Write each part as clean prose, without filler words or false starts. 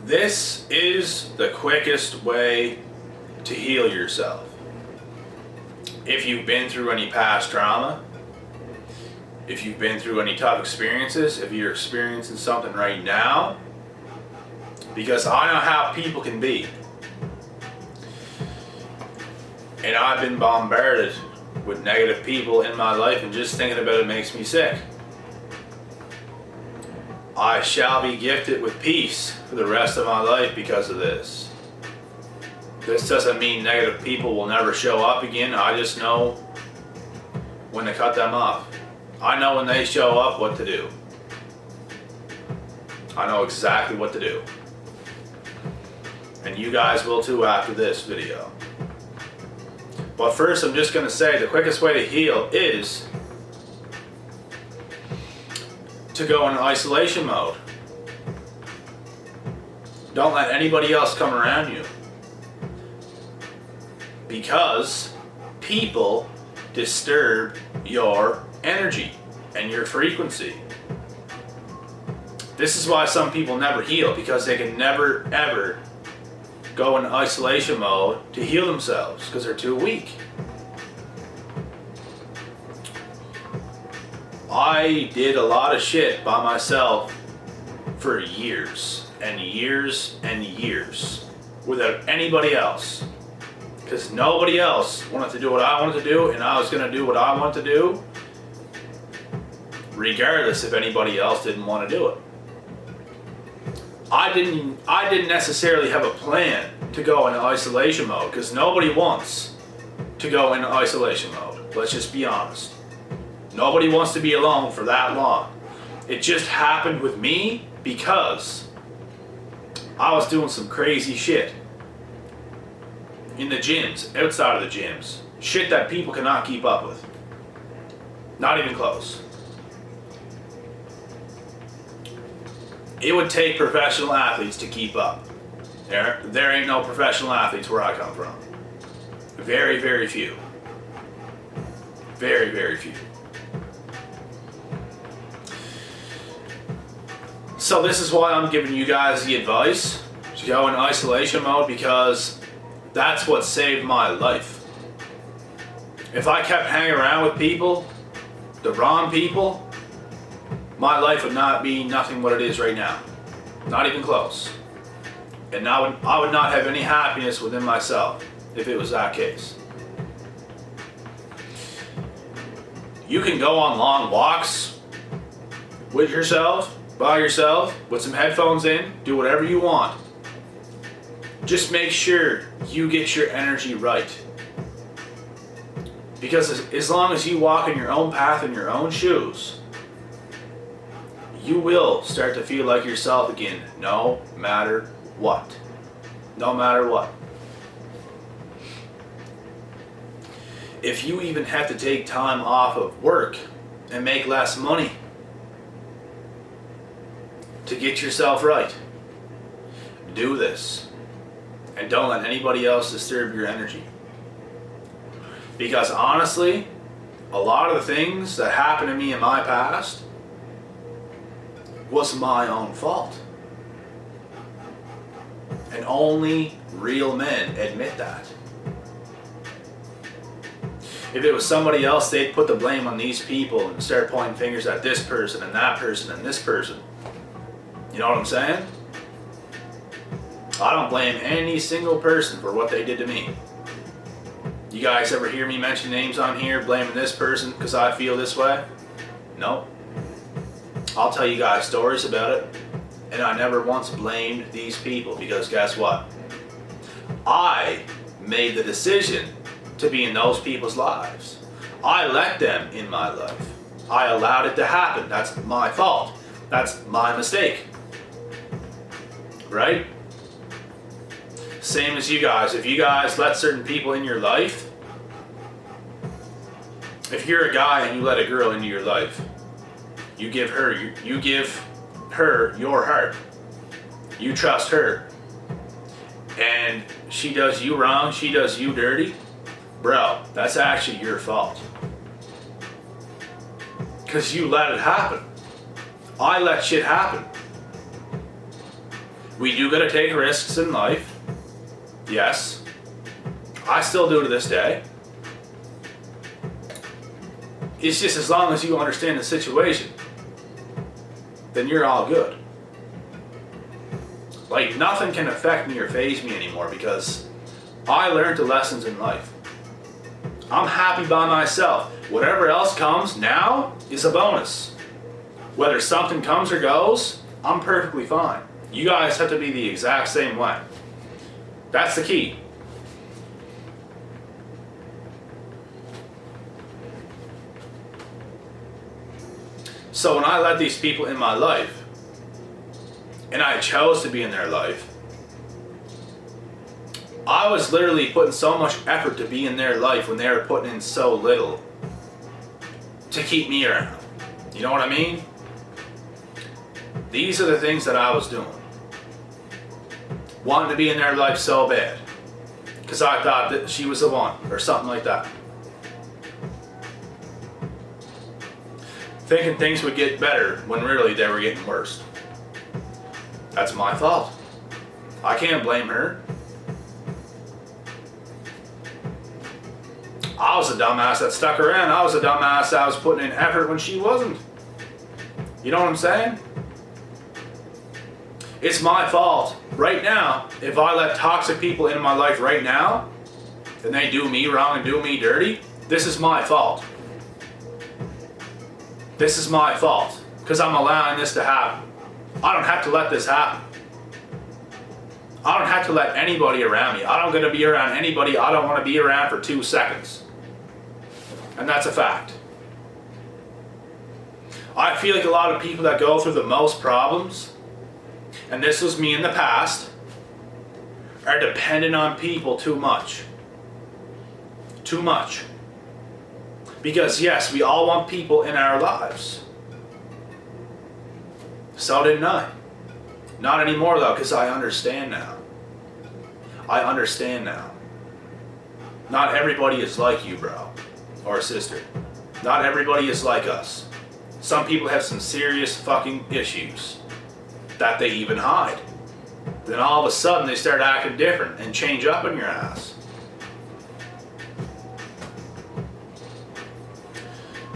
This is the quickest way to heal yourself. If you've been through any past trauma, if you've been through any tough experiences, if you're experiencing something right now, because I know how people can be. And I've been bombarded with negative people in my life, and just thinking about it makes me sick. I shall be gifted with peace for the rest of my life because of this. This doesn't mean negative people will never show up again. I just know when to cut them off. I know when they show up what to do. I know exactly what to do. And you guys will too after this video. But first, I'm just going to say the quickest way to heal is to go in isolation mode. Don't let anybody else come around you. Because people disturb your energy and your frequency. This is why some people never heal, because they can never ever go in isolation mode to heal themselves because they're too weak. I did a lot of shit by myself for years and years and years without anybody else, because nobody else wanted to do what I wanted to do, and I was going to do what I wanted to do regardless if anybody else didn't want to do it. I didn't necessarily have a plan to go into isolation mode, because nobody wants to go into isolation mode. Let's just be honest. Nobody wants to be alone for that long. It just happened with me because I was doing some crazy shit in the gyms, outside of the gyms. Shit that people cannot keep up with. Not even close. It would take professional athletes to keep up. There ain't no professional athletes where I come from. Very, very few. Very, very few. So this is why I'm giving you guys the advice to go in isolation mode, because that's what saved my life. If I kept hanging around with people, the wrong people, my life would not be nothing what it is right now. Not even close. And I would not have any happiness within myself if it was that case. You can go on long walks with yourself, by yourself, with some headphones in, do whatever you want. Just make sure you get your energy right. Because as long as you walk in your own path in your own shoes, you will start to feel like yourself again, no matter what. No matter what. If you even have to take time off of work and make less money to get yourself right, do this. And don't let anybody else disturb your energy. Because honestly, a lot of the things that happened to me in my past was my own fault. And only real men admit that. If it was somebody else, they'd put the blame on these people and start pointing fingers at this person and that person and this person. You know what I'm saying? I don't blame any single person for what they did to me. You guys ever hear me mention names on here, blaming this person because I feel this way? No. I'll tell you guys stories about it, and I never once blamed these people, because guess what? I made the decision to be in those people's lives. I let them in my life. I allowed it to happen. That's my fault. That's my mistake. Right? Same as you guys. If you guys let certain people in your life, if you're a guy and you let a girl into your life, you give her your heart. You trust her. And she does you wrong, she does you dirty. Bro, that's actually your fault. Because you let it happen. I let shit happen. We do gotta take risks in life. Yes. I still do to this day. It's just as long as you understand the situation, then you're all good. Like, nothing can affect me or faze me anymore because I learned the lessons in life. I'm happy by myself. Whatever else comes now is a bonus. Whether something comes or goes, I'm perfectly fine. You guys have to be the exact same way. That's the key. So when I let these people in my life, and I chose to be in their life, I was literally putting so much effort to be in their life when they were putting in so little to keep me around. You know what I mean? These are the things that I was doing. Wanting to be in their life so bad. Because I thought that she was the one, or something like that. Thinking things would get better when really they were getting worse. That's my fault. I can't blame her. I was a dumbass that stuck around. I was a dumbass that was putting in effort when she wasn't. You know what I'm saying? It's my fault. Right now, if I let toxic people into my life right now, and they do me wrong and do me dirty, this is my fault. This is my fault. Because I'm allowing this to happen. I don't have to let this happen. I don't have to let anybody around me. I don't gotta be around anybody I don't want to be around for 2 seconds. And that's a fact. I feel like a lot of people that go through the most problems, and this was me in the past, are dependent on people too much. Too much. Because yes, we all want people in our lives. So didn't I. Not anymore though, because I understand now. I understand now. Not everybody is like you, bro. Or sister. Not everybody is like us. Some people have some serious fucking issues that they even hide. Then all of a sudden they start acting different and change up in your ass.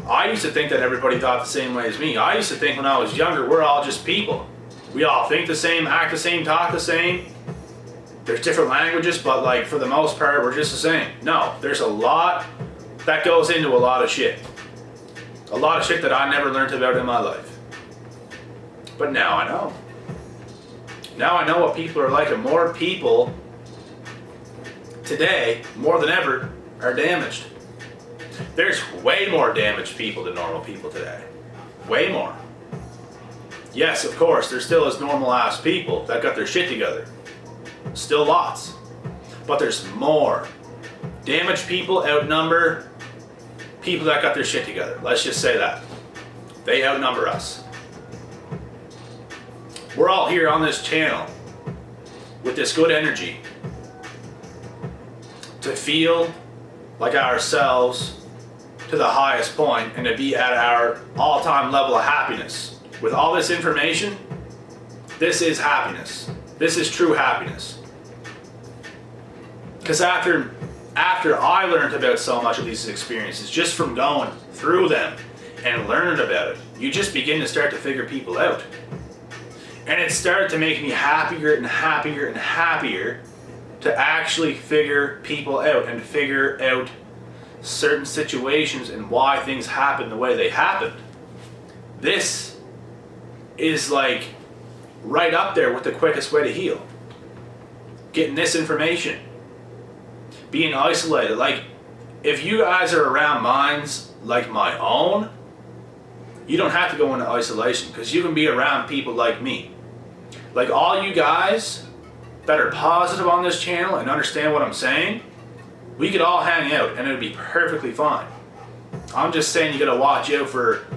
I used to think that everybody thought the same way as me. I used to think when I was younger, we're all just people. We all think the same, act the same, talk the same. There's different languages, but like for the most part, we're just the same. No, there's a lot that goes into a lot of shit. A lot of shit that I never learned about in my life. But now I know. Now I know what people are like, and more people today, more than ever, are damaged. There's way more damaged people than normal people today. Way more. Yes, of course, there still is normal ass people that got their shit together. Still lots. But there's more. Damaged people outnumber people that got their shit together. Let's just say that. They outnumber us. We're all here on this channel with this good energy to feel like ourselves to the highest point and to be at our all-time level of happiness. With all this information, this is happiness. This is true happiness. Because after I learned about so much of these experiences, just from going through them and learning about it, you just begin to start to figure people out. And it started to make me happier and happier and happier to actually figure people out and figure out certain situations and why things happen the way they happened. This is like right up there with the quickest way to heal. Getting this information. Being isolated. Like, if you guys are around minds like my own, you don't have to go into isolation because you can be around people like me. Like all you guys that are positive on this channel and understand what I'm saying, we could all hang out and it would be perfectly fine. I'm just saying you gotta watch out for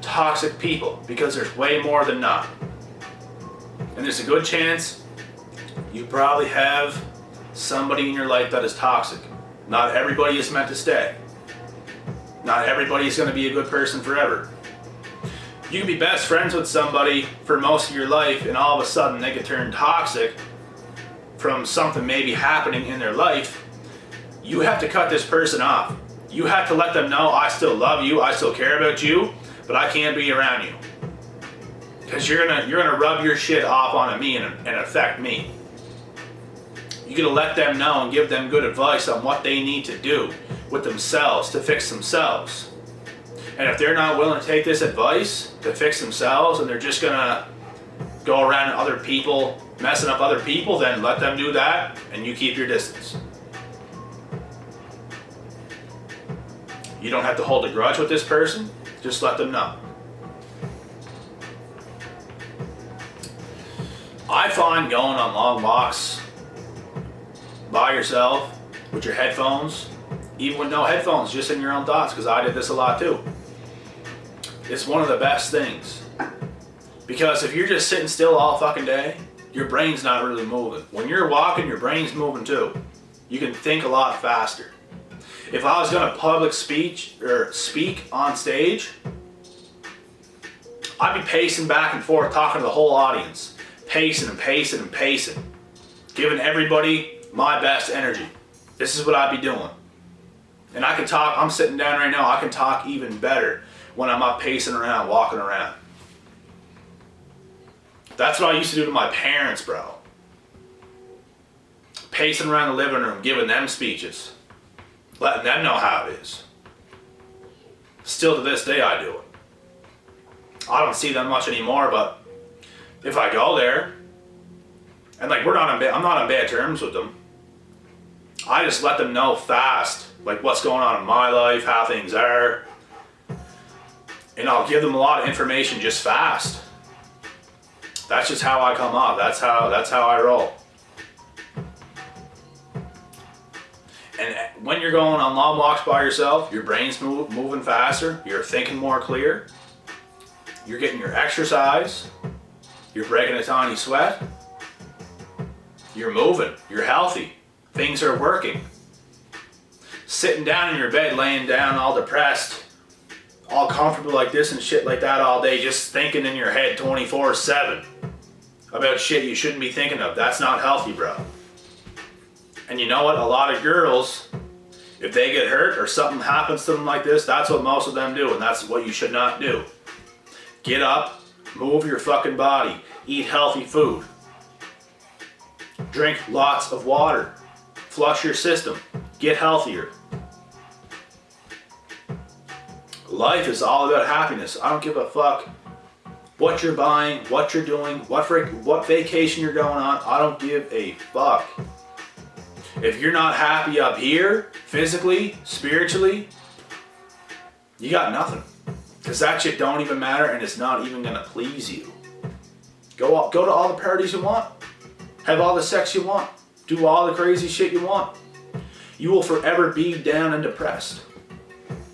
toxic people because there's way more than not. And there's a good chance you probably have somebody in your life that is toxic. Not everybody is meant to stay. Not everybody is gonna be a good person forever. You can be best friends with somebody for most of your life, and all of a sudden they could turn toxic from something maybe happening in their life. You have to cut this person off. You have to let them know, I still love you, I still care about you, but I can't be around you. Because you're gonna rub your shit off onto me and affect me. You gotta let them know and give them good advice on what they need to do with themselves to fix themselves. And if they're not willing to take this advice to fix themselves, and they're just gonna go around other people, messing up other people, then let them do that and you keep your distance. You don't have to hold a grudge with this person, just let them know. I find going on long walks by yourself with your headphones, even with no headphones, just in your own thoughts, because I did this a lot too. It's one of the best things. Because if you're just sitting still all fucking day, your brain's not really moving. When you're walking, your brain's moving too. You can think a lot faster. If I was gonna public speak on stage, I'd be pacing back and forth, talking to the whole audience. Pacing and pacing and pacing. Giving everybody my best energy. This is what I'd be doing. And I can talk, I'm sitting down right now, I can talk even better when I'm up pacing around, walking around. That's what I used to do to my parents, bro. Pacing around the living room, giving them speeches. Letting them know how it is. Still to this day I do it. I don't see them much anymore, but if I go there, and like I'm not on bad terms with them, I just let them know fast, like what's going on in my life, how things are, and I'll give them a lot of information just fast. That's just how I come off. That's how I roll. And when you're going on long walks by yourself, your brain's moving faster, you're thinking more clear, you're getting your exercise, you're breaking a tiny sweat, you're moving, you're healthy, things are working. Sitting down in your bed, laying down all depressed, all comfortable like this and shit like that all day, just thinking in your head 24/7 about shit you shouldn't be thinking of. That's not healthy, bro. And you know what? A lot of girls, if they get hurt or something happens to them like this, that's what most of them do, and that's what you should not do. Get up, move your fucking body, eat healthy food, drink lots of water, flush your system, get healthier. Life is all about happiness. I don't give a fuck what you're buying, what you're doing, what vacation you're going on. I don't give a fuck. If you're not happy up here, physically, spiritually, you got nothing. Because that shit don't even matter and it's not even gonna please you. Go to all the parties you want. Have all the sex you want. Do all the crazy shit you want. You will forever be down and depressed.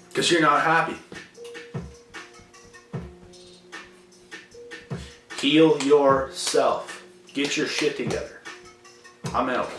Because you're not happy. Heal yourself. Get your shit together. I'm out.